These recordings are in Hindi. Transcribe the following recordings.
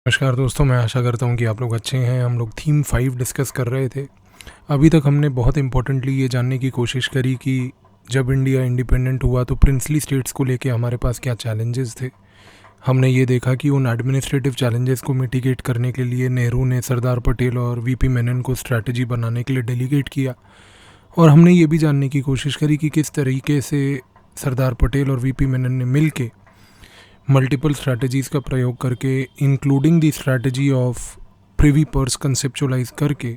नमस्कार दोस्तों, मैं आशा करता हूँ कि आप लोग अच्छे हैं। हम लोग थीम 5 डिस्कस कर रहे थे। अभी तक हमने बहुत इम्पोर्टेंटली ये जानने की कोशिश करी कि जब इंडिया इंडिपेंडेंट हुआ तो प्रिंसली स्टेट्स को लेके हमारे पास क्या चैलेंजेस थे। हमने ये देखा कि उन एडमिनिस्ट्रेटिव चैलेंजेस को मिटिगेट करने के लिए नेहरू ने सरदार पटेल और वीपी मेनन को स्ट्रैटेजी बनाने के लिए डेलीगेट किया। और हमने ये भी जानने की कोशिश करी कि किस तरीके से सरदार पटेल और वीपी मेनन ने मिल के मल्टीपल स्ट्रैटेजीज़ का प्रयोग करके, including the strategy of privy purse conceptualise करके,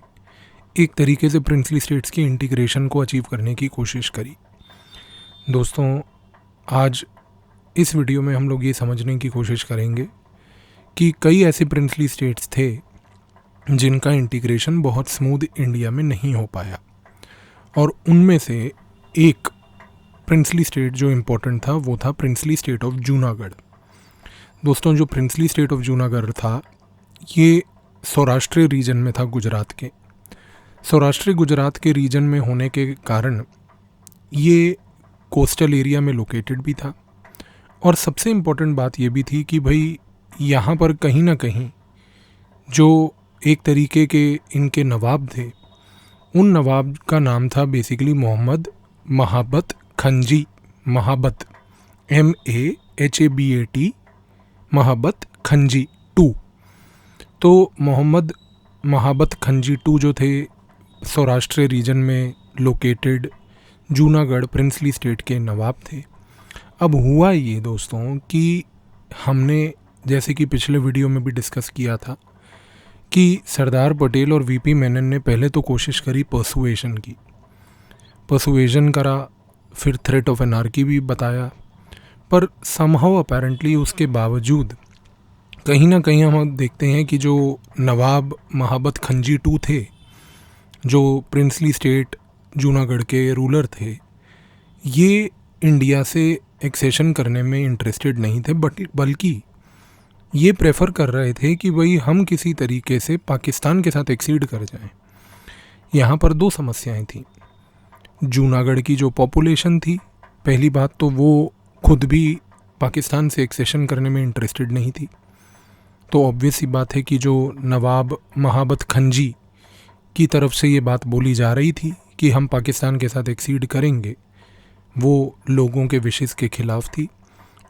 एक तरीके से प्रिंसली स्टेट्स की इंटीग्रेशन को अचीव करने की कोशिश करी। दोस्तों, आज इस वीडियो में हम लोग ये समझने की कोशिश करेंगे कि कई ऐसे प्रिंसली स्टेट्स थे जिनका इंटीग्रेशन बहुत स्मूथ इंडिया में नहीं हो पाया, और उनमें से एक प्रिंसली स्टेट जो इम्पोर्टेंट था वो था प्रिंसली स्टेट ऑफ जूनागढ़। दोस्तों, जो प्रिंसली स्टेट ऑफ जूनागढ़ था ये सौराष्ट्र रीजन में था, गुजरात के। सौराष्ट्र गुजरात के रीजन में होने के कारण ये कोस्टल एरिया में लोकेटेड भी था। और सबसे इम्पोर्टेंट बात ये भी थी कि भाई यहाँ पर कहीं ना कहीं जो एक तरीके के इनके नवाब थे, उन नवाब का नाम था बेसिकली मोहम्मद महाबत खंजी। महाबत MAHABAT, महाबत खंजी 2। तो मोहम्मद महाबत खंजी 2 जो थे सौराष्ट्र रीजन में लोकेटेड जूनागढ़ प्रिंसली स्टेट के नवाब थे। अब हुआ ये दोस्तों कि हमने जैसे कि पिछले वीडियो में भी डिस्कस किया था कि सरदार पटेल और वीपी मेनन ने पहले तो कोशिश करी पर्सुएशन की, पर्सुएशन करा, फिर थ्रेट ऑफ एनार्की भी बताया, पर समहाउ अपेरेंटली उसके बावजूद कहीं ना कहीं हम देखते हैं कि जो नवाब महाबत खंजी 2 थे, जो प्रिंसली स्टेट जूनागढ़ के रूलर थे, ये इंडिया से एक्सेशन करने में इंटरेस्टेड नहीं थे, बल्कि ये प्रेफर कर रहे थे कि भाई हम किसी तरीके से पाकिस्तान के साथ एक्सीड कर जाएं। यहाँ पर दो समस्याएं थी। जूनागढ़ की जो पॉपुलेशन थी, पहली बात तो वो खुद भी पाकिस्तान से एक्सेशन करने में इंटरेस्टेड नहीं थी। तो ऑब्वियस सी बात है कि जो नवाब महाबत खंजी की तरफ से ये बात बोली जा रही थी कि हम पाकिस्तान के साथ एक्सीड करेंगे, वो लोगों के विशेष के खिलाफ थी।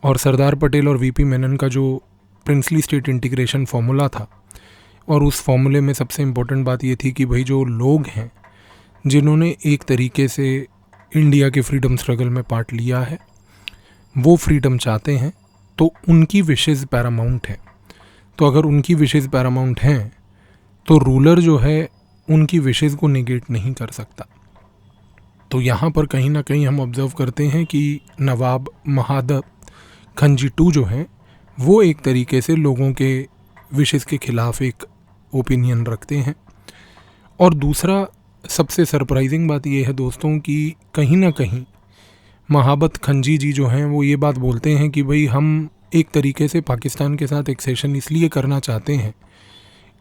और सरदार पटेल और वीपी मेनन का जो प्रिंसली स्टेट इंटीग्रेशन फार्मूला था, और उस फार्मूले में सबसे इम्पोर्टेंट बात ये थी कि भाई जो लोग हैं जिन्होंने एक तरीके से इंडिया के फ्रीडम स्ट्रगल में पार्ट लिया है, वो फ्रीडम चाहते हैं, तो उनकी विशेज़ पैरामाउंट है। तो अगर उनकी विशेज़ पैरामाउंट हैं तो रूलर जो है उनकी विशेज़ को निगेट नहीं कर सकता। तो यहाँ पर कहीं ना कहीं हम ऑब्ज़र्व करते हैं कि नवाब महाबत खंजी 2 जो हैं वो एक तरीके से लोगों के विशेज़ के ख़िलाफ़ एक ओपिनियन रखते हैं। और दूसरा सबसे सरप्राइजिंग बात ये है दोस्तों कि कहीं ना कहीं महाबत खंजी जी जो हैं वो ये बात बोलते हैं कि भाई हम एक तरीके से पाकिस्तान के साथ एक्सेशन इसलिए करना चाहते हैं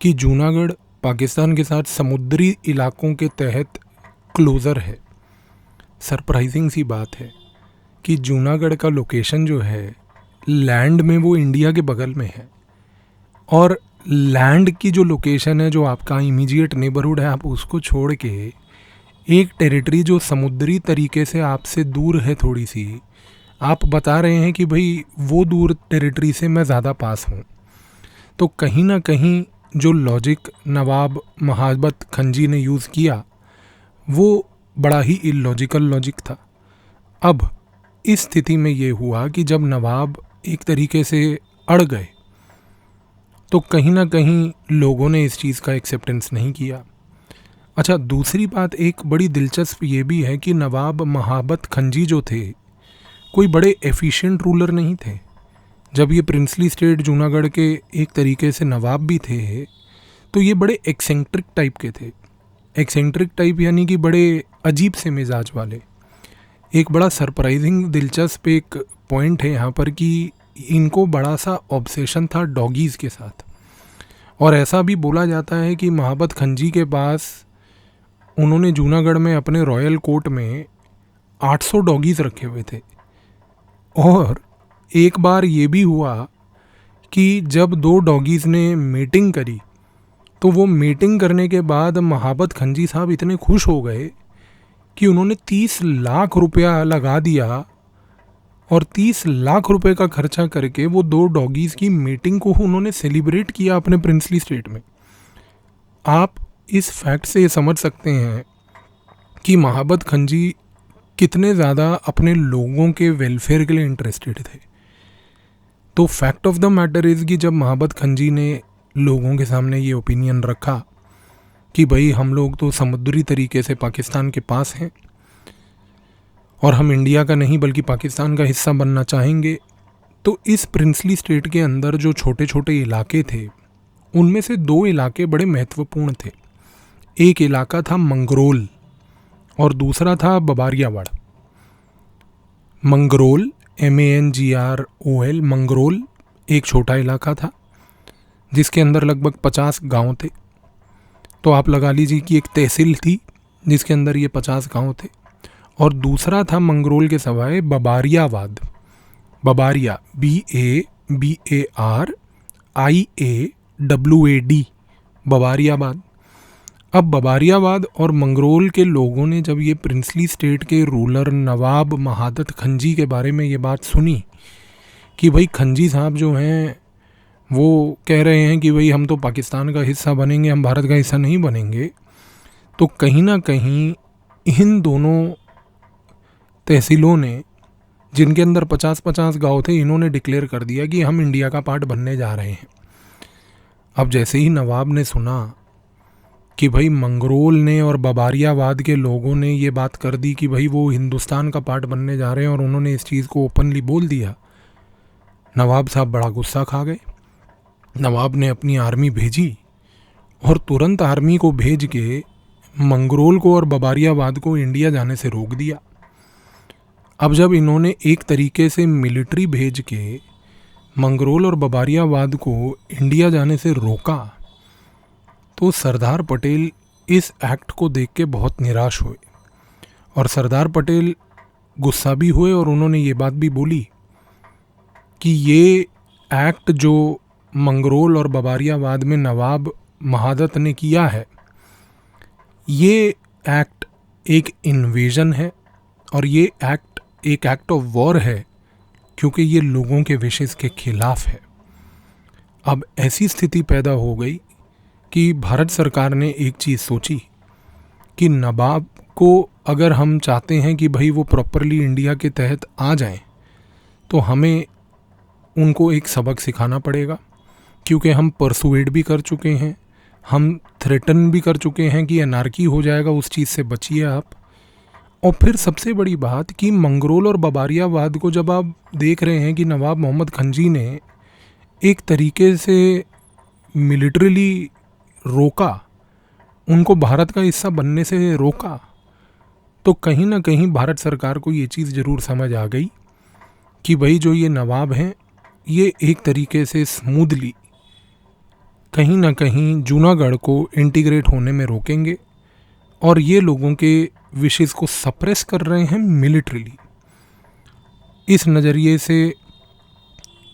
कि जूनागढ़ पाकिस्तान के साथ समुद्री इलाकों के तहत क्लोज़र है। सरप्राइजिंग सी बात है कि जूनागढ़ का लोकेशन जो है लैंड में वो इंडिया के बगल में है, और लैंड की जो लोकेशन है, जो आपका इमीडिएट नेबरहुड है, आप उसको छोड़ के एक टेरिटरी जो समुद्री तरीके से आपसे दूर है थोड़ी सी, आप बता रहे हैं कि भाई वो दूर टेरिटरी से मैं ज़्यादा पास हूँ। तो कहीं ना कहीं जो लॉजिक नवाब महाबत खंजी ने यूज़ किया वो बड़ा ही इलॉजिकल लॉजिक था। अब इस स्थिति में ये हुआ कि जब नवाब एक तरीके से अड़ गए तो कहीं ना कहीं लोगों ने इस चीज़ का एक्सेप्टेंस नहीं किया। अच्छा, दूसरी बात एक बड़ी दिलचस्प ये भी है कि नवाब महाबत खंजी जो थे कोई बड़े एफिशिएंट रूलर नहीं थे। जब ये प्रिंसली स्टेट जूनागढ़ के एक तरीके से नवाब भी थे तो ये बड़े एक्सेंट्रिक टाइप के थे। एक्सेंट्रिक टाइप यानी कि बड़े अजीब से मिजाज वाले। एक बड़ा सरप्राइजिंग दिलचस्प एक पॉइंट है यहाँ पर कि इनको बड़ा सा ऑब्सेशन था डॉगीज़ के साथ। और ऐसा भी बोला जाता है कि महाबत खंजी के पास उन्होंने जूनागढ़ में अपने रॉयल कोर्ट में 800 डॉगीज़ रखे हुए थे। और एक बार ये भी हुआ कि जब दो डॉगीज़ ने मीटिंग करी तो वो मीटिंग करने के बाद महाबत खंजी साहब इतने खुश हो गए कि उन्होंने 30 लाख रुपया लगा दिया और 30 लाख रुपए का खर्चा करके वो दो डॉगीज़ की मीटिंग को उन्होंने सेलिब्रेट किया अपने प्रिंसली स्टेट में। आप इस फैक्ट से ये समझ सकते हैं कि महाबत खंजी कितने ज़्यादा अपने लोगों के वेलफेयर के लिए इंटरेस्टेड थे। तो fact of the matter is कि जब महाबत खंजी ने लोगों के सामने ये ओपिनियन रखा कि भाई हम लोग तो समुद्री तरीके से पाकिस्तान के पास हैं और हम इंडिया का नहीं बल्कि पाकिस्तान का हिस्सा बनना चाहेंगे, तो इस प्रिंसली स्टेट के अंदर जो छोटे छोटे इलाके थे उनमें से दो इलाके बड़े महत्वपूर्ण थे। एक इलाका था मंगरोल और दूसरा था बबारियावाड़। मंगरोल MANGROL मंगरोल एक छोटा इलाका था जिसके अंदर लगभग 50 गांव थे। तो आप लगा लीजिए कि एक तहसील थी जिसके अंदर ये 50 गांव थे। और दूसरा था मंगरोल के सवाए बबारियावाद, बबारिया BABARIAWAD, बबारियावाद। अब बबारियावाद और मंगरोल के लोगों ने जब ये प्रिंसली स्टेट के रूलर नवाब महादत खंजी के बारे में ये बात सुनी कि भाई खंजी साहब जो हैं वो कह रहे हैं कि भाई हम तो पाकिस्तान का हिस्सा बनेंगे, हम भारत का हिस्सा नहीं बनेंगे, तो कहीं ना कहीं इन दोनों तहसीलों ने जिनके अंदर 50-50 गांव थे, इन्होंने डिक्लेयर कर दिया कि हम इंडिया का पार्ट बनने जा रहे हैं। अब जैसे ही नवाब ने सुना कि भाई मंगरोल ने और बबारियावाद के लोगों ने ये बात कर दी कि भाई वो हिंदुस्तान का पार्ट बनने जा रहे हैं और उन्होंने इस चीज़ को ओपनली बोल दिया, नवाब साहब बड़ा गुस्सा खा गए। नवाब ने अपनी आर्मी भेजी और तुरंत आर्मी को भेज के मंगरोल को और बबारियावाद को इंडिया जाने से रोक दिया। अब जब इन्होंने एक तरीके से मिलिट्री भेज के मंगरोल और बबारियावाद को इंडिया जाने से रोका, तो सरदार पटेल इस एक्ट को देख के बहुत निराश हुए और सरदार पटेल गुस्सा भी हुए और उन्होंने ये बात भी बोली कि ये एक्ट जो मंगरोल और बबारियावाद में नवाब महादत ने किया है, ये एक्ट एक इन्वेजन है और ये एक्ट एक एक्ट ऑफ वॉर है क्योंकि ये लोगों के विशेष के खिलाफ है। अब ऐसी स्थिति पैदा हो गई कि भारत सरकार ने एक चीज़ सोची कि नवाब को अगर हम चाहते हैं कि भाई वो प्रॉपरली इंडिया के तहत आ जाएं, तो हमें उनको एक सबक सिखाना पड़ेगा, क्योंकि हम परसुएड भी कर चुके हैं, हम थ्रेटन भी कर चुके हैं कि एनार्की हो जाएगा, उस चीज़ से बचिए आप। और फिर सबसे बड़ी बात कि मंगरोल और बबारियावाद को जब आप देख रहे हैं कि नवाब मोहम्मद खंजी ने एक तरीके से मिलिट्रीली रोका, उनको भारत का हिस्सा बनने से रोका, तो कहीं ना कहीं भारत सरकार को ये चीज़ ज़रूर समझ आ गई कि भाई जो ये नवाब हैं ये एक तरीके से स्मूथली कहीं ना कहीं जूनागढ़ को इंटीग्रेट होने में रोकेंगे और ये लोगों के विशेष को सप्रेस कर रहे हैं मिलिट्रीली। इस नज़रिए से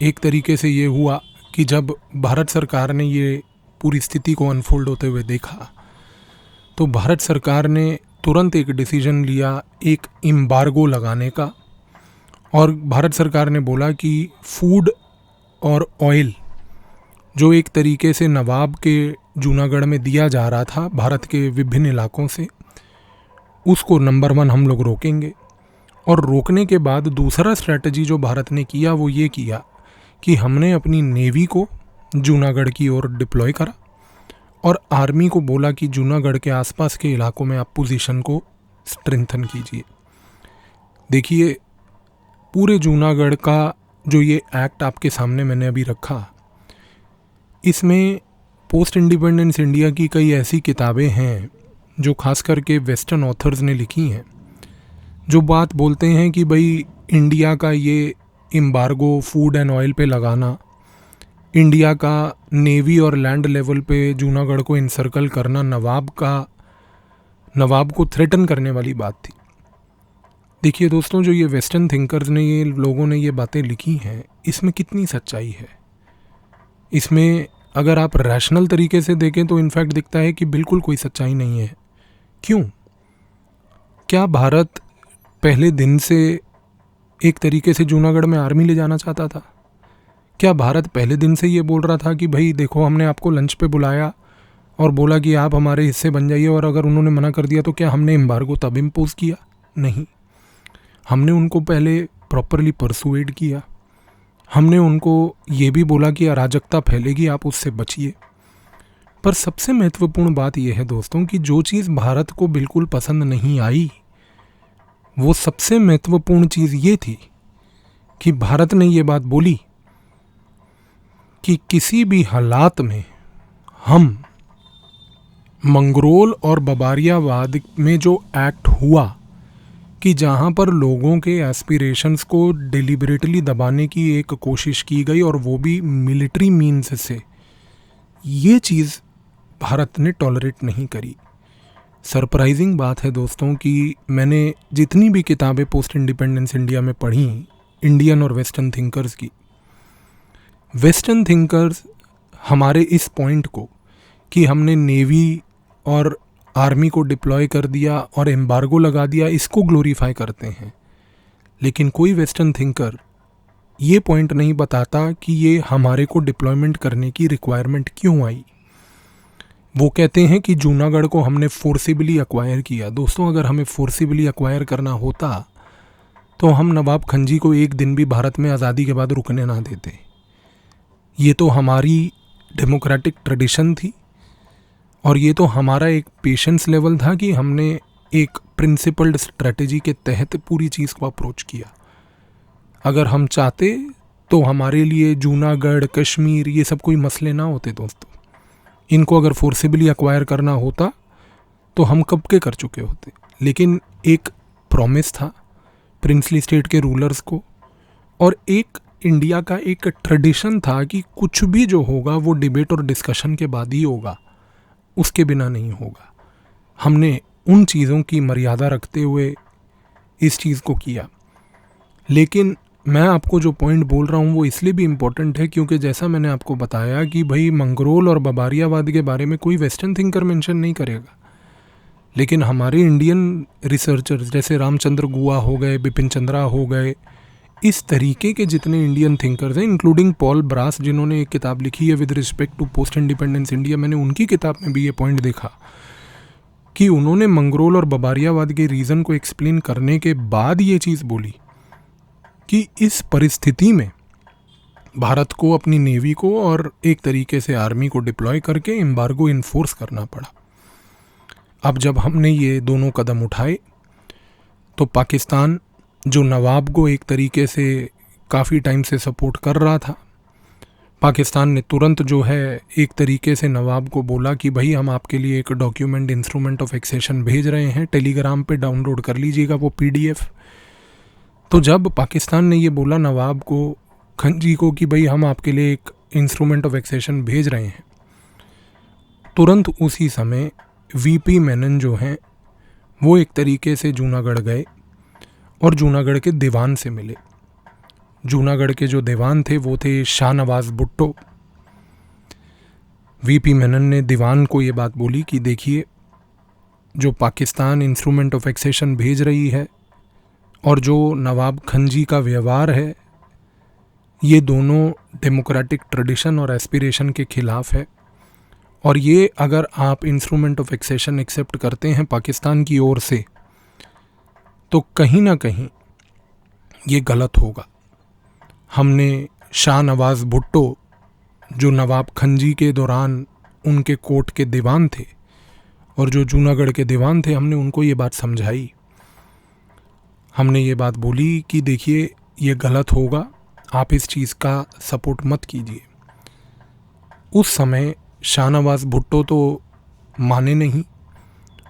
एक तरीके से ये हुआ कि जब भारत सरकार ने ये पूरी स्थिति को अनफोल्ड होते हुए देखा, तो भारत सरकार ने तुरंत एक डिसीजन लिया एक एम्बार्गो लगाने का। और भारत सरकार ने बोला कि फूड और ऑयल जो एक तरीके से नवाब के जूनागढ़ में दिया जा रहा था भारत के विभिन्न इलाकों से, उसको नंबर 1 हम लोग रोकेंगे। और रोकने के बाद दूसरा स्ट्रैटेजी जो भारत ने किया वो ये किया कि हमने अपनी नेवी को जूनागढ़ की ओर डिप्लॉय करा और आर्मी को बोला कि जूनागढ़ के आसपास के इलाकों में आप पोजीशन को स्ट्रेंथन कीजिए। देखिए, पूरे जूनागढ़ का जो ये एक्ट आपके सामने मैंने अभी रखा, इसमें पोस्ट इंडिपेंडेंस इंडिया की कई ऐसी किताबें हैं जो खास करके वेस्टर्न ऑथर्स ने लिखी हैं, जो बात बोलते हैं कि भाई इंडिया का ये एम्बार्गो फूड एंड ऑयल पे लगाना, इंडिया का नेवी और लैंड लेवल पे जूनागढ़ को इनसर्कल करना नवाब को थ्रेटन करने वाली बात थी। देखिए दोस्तों, जो ये वेस्टर्न थिंकर्स ने, ये लोगों ने ये बातें लिखी हैं, इसमें कितनी सच्चाई है। इसमें अगर आप रैशनल तरीके से देखें तो इनफैक्ट दिखता है कि बिल्कुल कोई सच्चाई नहीं है। क्यों? क्या भारत पहले दिन से एक तरीके से जूनागढ़ में आर्मी ले जाना चाहता था? क्या भारत पहले दिन से ये बोल रहा था कि भाई देखो, हमने आपको लंच पे बुलाया और बोला कि आप हमारे हिस्से बन जाइए, और अगर उन्होंने मना कर दिया तो क्या हमने एम्बार्गो तब इम्पोज किया? नहीं, हमने उनको पहले प्रॉपरली परसुएड किया। हमने उनको ये भी बोला कि अराजकता फैलेगी, आप उससे बचिए। पर सबसे महत्वपूर्ण बात यह है दोस्तों कि जो चीज़ भारत को बिल्कुल पसंद नहीं आई, वो सबसे महत्वपूर्ण चीज़ ये थी कि भारत ने ये बात बोली कि किसी भी हालात में हम मंगरोल और बबारियावाद में जो एक्ट हुआ कि जहाँ पर लोगों के एस्पिरेशंस को डिलिबरेटली दबाने की एक कोशिश की गई और वो भी मिलिट्री मीन्स से, ये चीज़ भारत ने टॉलरेट नहीं करी। सरप्राइजिंग बात है दोस्तों कि मैंने जितनी भी किताबें पोस्ट इंडिपेंडेंस इंडिया में पढ़ी, इंडियन और वेस्टर्न थिंकर्स की, वेस्टर्न थिंकर्स हमारे इस पॉइंट को कि हमने नेवी और आर्मी को डिप्लॉय कर दिया और एम्बार्गो लगा दिया, इसको ग्लोरीफाई करते हैं। लेकिन कोई वेस्टर्न थिंकर ये पॉइंट नहीं बताता कि ये हमारे को डिप्लॉयमेंट करने की रिक्वायरमेंट क्यों आई। वो कहते हैं कि जूनागढ़ को हमने फोर्सिबली अक्वायर किया। दोस्तों, अगर हमें फोर्सिबली अक्वायर करना होता तो हम नवाब खंजी को एक दिन भी भारत में आज़ादी के बाद रुकने ना देते। ये तो हमारी डेमोक्रेटिक ट्रेडिशन थी और ये तो हमारा एक पेशेंस लेवल था कि हमने एक प्रिंसिपल्ड स्ट्रेटजी के तहत पूरी चीज़ को अप्रोच किया। अगर हम चाहते तो हमारे लिए जूनागढ़, कश्मीर, ये सब कोई मसले ना होते दोस्तों। इनको अगर फोर्सिबली अक्वायर करना होता तो हम कब के कर चुके होते। लेकिन एक प्रॉमिस था प्रिंसली स्टेट के रूलर्स को, और एक इंडिया का एक ट्रेडिशन था कि कुछ भी जो होगा वो डिबेट और डिस्कशन के बाद ही होगा, उसके बिना नहीं होगा। हमने उन चीज़ों की मर्यादा रखते हुए इस चीज़ को किया। लेकिन मैं आपको जो पॉइंट बोल रहा हूँ वो इसलिए भी इम्पोर्टेंट है क्योंकि जैसा मैंने आपको बताया कि भाई मंगरोल और बबारियावाद के बारे में कोई वेस्टर्न थिंकर मेंशन नहीं करेगा, लेकिन हमारे इंडियन रिसर्चर्स जैसे रामचंद्र गुहा हो गए, बिपिन चंद्रा हो गए, इस तरीके के जितने इंडियन थिंकर्स हैं, इंक्लूडिंग पॉल ब्रास जिन्होंने एक किताब लिखी है with respect to post independence India, मैंने उनकी किताब में भी ये पॉइंट देखा कि उन्होंने मंगरोल और बबारियावाद के रीज़न को एक्सप्लेन करने के बाद ये चीज़ बोली कि इस परिस्थिति में भारत को अपनी नेवी को और एक तरीके से आर्मी को डिप्लॉय करके एम्बार्गो इन्फोर्स करना पड़ा। अब जब हमने ये दोनों कदम उठाए तो पाकिस्तान, जो नवाब को एक तरीके से काफ़ी टाइम से सपोर्ट कर रहा था, पाकिस्तान ने तुरंत जो है एक तरीके से नवाब को बोला कि भाई हम आपके लिए एक डॉक्यूमेंट इंस्ट्रूमेंट ऑफ एक्सेशन भेज रहे हैं, टेलीग्राम पे डाउनलोड कर लीजिएगा वो PDF। तो जब पाकिस्तान ने ये बोला नवाब को, खंजी को, कि भाई हम आपके लिए एक इंस्ट्रूमेंट ऑफ एक्सेशन भेज रहे हैं, तुरंत उसी समय VP मेनन जो हैं वो एक तरीके से जूनागढ़ गए और जूनागढ़ के दीवान से मिले। जूनागढ़ के जो दीवान थे वो थे शाहनवाज भुट्टो। VP मेनन ने दीवान को ये बात बोली कि देखिए, जो पाकिस्तान इंस्ट्रूमेंट ऑफ एक्सेशन भेज रही है और जो नवाब खंजी का व्यवहार है, ये दोनों डेमोक्रेटिक ट्रेडिशन और एस्पिरेशन के खिलाफ है, और ये अगर आप इंस्ट्रूमेंट ऑफ एक्सेशन एक्सेप्ट करते हैं पाकिस्तान की ओर से तो कहीं ना कहीं ये गलत होगा। हमने शाहनवाज भुट्टो, जो नवाब खंजी के दौरान उनके कोर्ट के दीवान थे और जो जूनागढ़ के दीवान थे, हमने उनको ये बात समझाई। हमने ये बात बोली कि देखिए ये गलत होगा, आप इस चीज़ का सपोर्ट मत कीजिए। उस समय शाहनवाज भुट्टो तो माने नहीं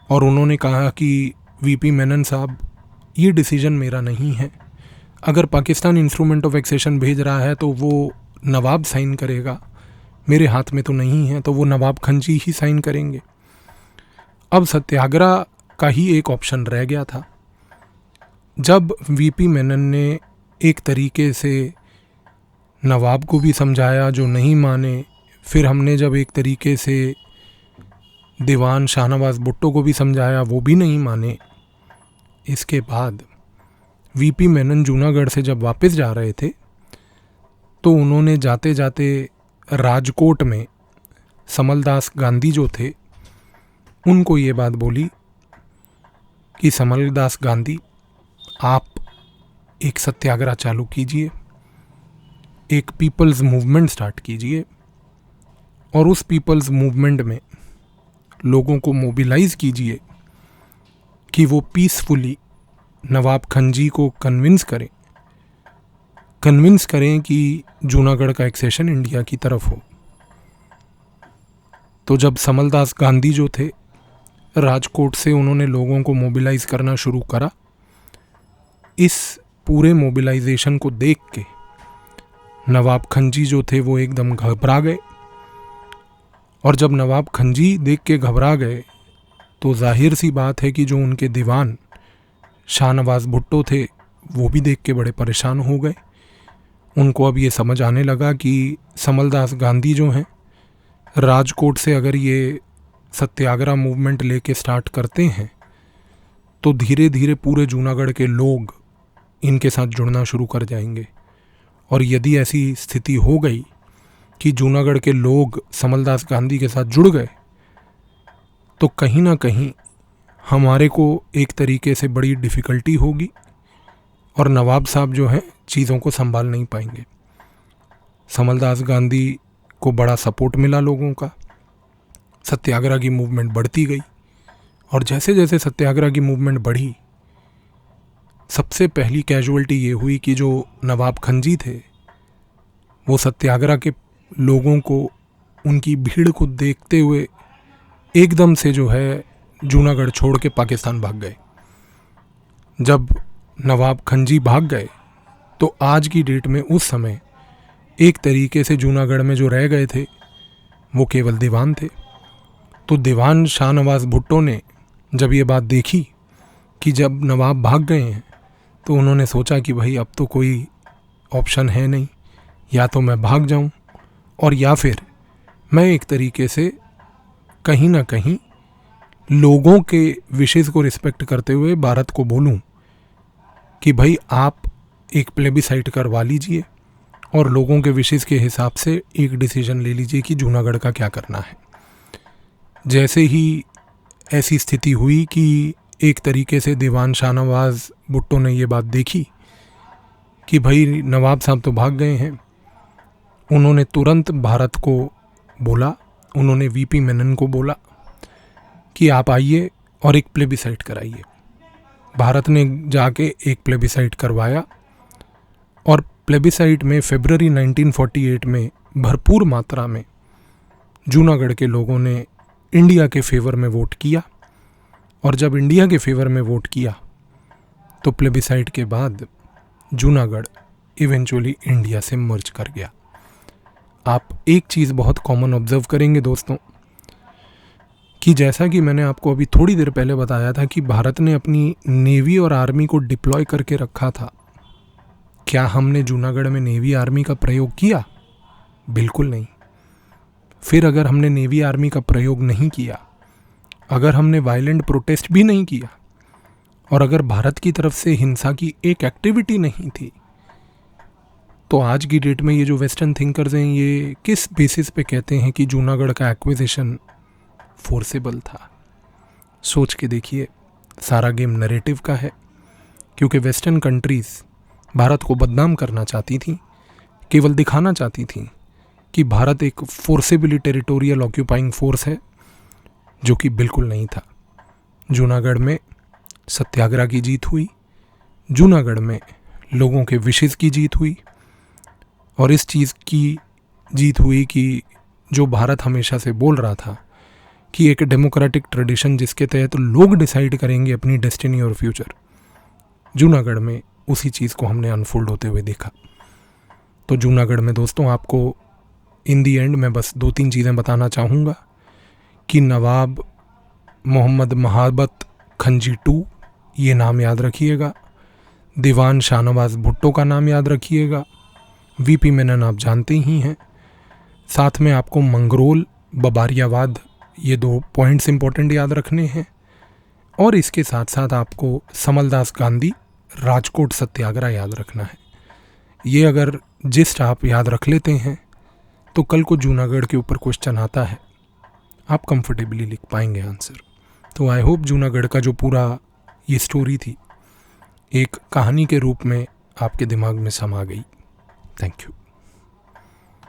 और उन्होंने कहा कि VP मेनन साहब, ये डिसीजन मेरा नहीं है। अगर पाकिस्तान इंस्ट्रूमेंट ऑफ एक्सेशन भेज रहा है तो वो नवाब साइन करेगा, मेरे हाथ में तो नहीं है, तो वो नवाब खंजी ही साइन करेंगे। अब सत्याग्रह का ही एक ऑप्शन रह गया था। जब VP मेनन ने एक तरीके से नवाब को भी समझाया, जो नहीं माने। फिर हमने जब एक तरीके से दीवान शाहनवाज़ भुट्टो को भी समझाया, वो भी नहीं माने। इसके बाद वीपी मेनन जूनागढ़ से जब वापस जा रहे थे तो उन्होंने जाते जाते राजकोट में समलदास गांधी जो थे उनको ये बात बोली कि समलदास गांधी, आप एक सत्याग्रह चालू कीजिए, एक पीपल्स मूवमेंट स्टार्ट कीजिए और उस पीपल्स मूवमेंट में लोगों को मोबिलाइज कीजिए कि वो पीसफुली नवाब खंजी को कन्विंस करें कि जूनागढ़ का एक्सेशन इंडिया की तरफ हो। तो जब समलदास गांधी जो थे राजकोट से, उन्होंने लोगों को मोबिलाइज करना शुरू करा। इस पूरे मोबिलाइजेशन को देख के नवाब खंजी जो थे वो एकदम घबरा गए। और जब नवाब खंजी देख के घबरा गए तो जाहिर सी बात है कि जो उनके दीवान शाहनवाज़ भुट्टो थे वो भी देख के बड़े परेशान हो गए। उनको अब ये समझ आने लगा कि समलदास गांधी जो हैं राजकोट से अगर ये सत्याग्रह मूवमेंट लेके स्टार्ट करते हैं तो धीरे धीरे पूरे जूनागढ़ के लोग इनके साथ जुड़ना शुरू कर जाएंगे। और यदि ऐसी स्थिति हो गई कि जूनागढ़ के लोग समलदास गांधी के साथ जुड़ गए तो कहीं ना कहीं हमारे को एक तरीके से बड़ी डिफ़िकल्टी होगी और नवाब साहब जो हैं चीज़ों को संभाल नहीं पाएंगे। समलदास गांधी को बड़ा सपोर्ट मिला लोगों का, सत्याग्रह की मूवमेंट बढ़ती गई। और जैसे जैसे सत्याग्रह की मूवमेंट बढ़ी, सबसे पहली कैजुअल्टी ये हुई कि जो नवाब खंजी थे वो सत्याग्रह के लोगों को, उनकी भीड़ को देखते हुए एकदम से जो है जूनागढ़ छोड़ के पाकिस्तान भाग गए। जब नवाब खंजी भाग गए तो आज की डेट में उस समय एक तरीके से जूनागढ़ में जो रह गए थे वो केवल दीवान थे। तो दीवान शाहनवाज़ भुट्टो ने जब ये बात देखी कि जब नवाब भाग गए हैं तो उन्होंने सोचा कि भाई अब तो कोई ऑप्शन है नहीं, या तो मैं भाग जाऊं और या फिर मैं एक तरीके से कहीं ना कहीं लोगों के विशेष को रिस्पेक्ट करते हुए भारत को बोलूं कि भाई आप एक प्लेबिसाइट करवा लीजिए और लोगों के विशेष के हिसाब से एक डिसीजन ले लीजिए कि जूनागढ़ का क्या करना है। जैसे ही ऐसी स्थिति हुई कि एक तरीके से दीवान शाहनवाज़ भुट्टो ने ये बात देखी कि भाई नवाब साहब तो भाग गए हैं, उन्होंने तुरंत भारत को बोला, उन्होंने वीपी मेनन को बोला कि आप आइए और एक प्लेबिसाइट कराइए। भारत ने जाके एक प्लेबिसाइट करवाया और प्लेबिसाइट में फरवरी 1948 में भरपूर मात्रा में जूनागढ़ के लोगों ने इंडिया के फेवर में वोट किया। और जब इंडिया के फेवर में वोट किया तो प्लेबिसाइट के बाद जूनागढ़ इवेंचुअली इंडिया से मर्ज कर गया। आप एक चीज़ बहुत कॉमन ऑब्जर्व करेंगे दोस्तों कि जैसा कि मैंने आपको अभी थोड़ी देर पहले बताया था कि भारत ने अपनी नेवी और आर्मी को डिप्लॉय करके रखा था। क्या हमने जूनागढ़ में नेवी आर्मी का प्रयोग किया? बिल्कुल नहीं। फिर अगर हमने नेवी आर्मी का प्रयोग नहीं किया, अगर हमने वायलेंट प्रोटेस्ट भी नहीं किया और अगर भारत की तरफ से हिंसा की एक एक्टिविटी नहीं थी, तो आज की डेट में ये जो वेस्टर्न थिंकर्स हैं ये किस बेसिस पे कहते हैं कि जूनागढ़ का एक्विजिशन फोर्सेबल था? सोच के देखिए, सारा गेम नैरेटिव का है। क्योंकि वेस्टर्न कंट्रीज़ भारत को बदनाम करना चाहती थी, केवल दिखाना चाहती थी कि भारत एक फोर्सेबली टेरिटोरियल ऑक्यूपाइंग फोर्स है, जो कि बिल्कुल नहीं था। जूनागढ़ में सत्याग्रह की जीत हुई, जूनागढ़ में लोगों के विशेष की जीत हुई और इस चीज़ की जीत हुई कि जो भारत हमेशा से बोल रहा था कि एक डेमोक्रेटिक ट्रेडिशन जिसके तहत लोग डिसाइड करेंगे अपनी डेस्टिनी और फ्यूचर, जूनागढ़ में उसी चीज़ को हमने अनफोल्ड होते हुए देखा। तो जूनागढ़ में दोस्तों आपको इन दी एंड मैं बस 2-3 चीज़ें बताना चाहूँगा कि नवाब मोहम्मद महाबत खंजी टू, ये नाम याद रखिएगा। दीवान शाहनवाज़ भुट्टो का नाम याद रखिएगा। वीपी मेनन आप जानते ही हैं। साथ में आपको मंगरोल, बबारियावाद, ये 2 पॉइंट्स इंपॉर्टेंट याद रखने हैं। और इसके साथ साथ आपको समलदास गांधी, राजकोट सत्याग्रह याद रखना है। ये अगर जिस्ट आप याद रख लेते हैं तो कल को जूनागढ़ के ऊपर क्वेश्चन आता है, आप कंफर्टेबली लिख पाएंगे आंसर। तो आई होप जूनागढ़ का जो पूरा ये स्टोरी थी एक कहानी के रूप में आपके दिमाग में समा गई। Thank you.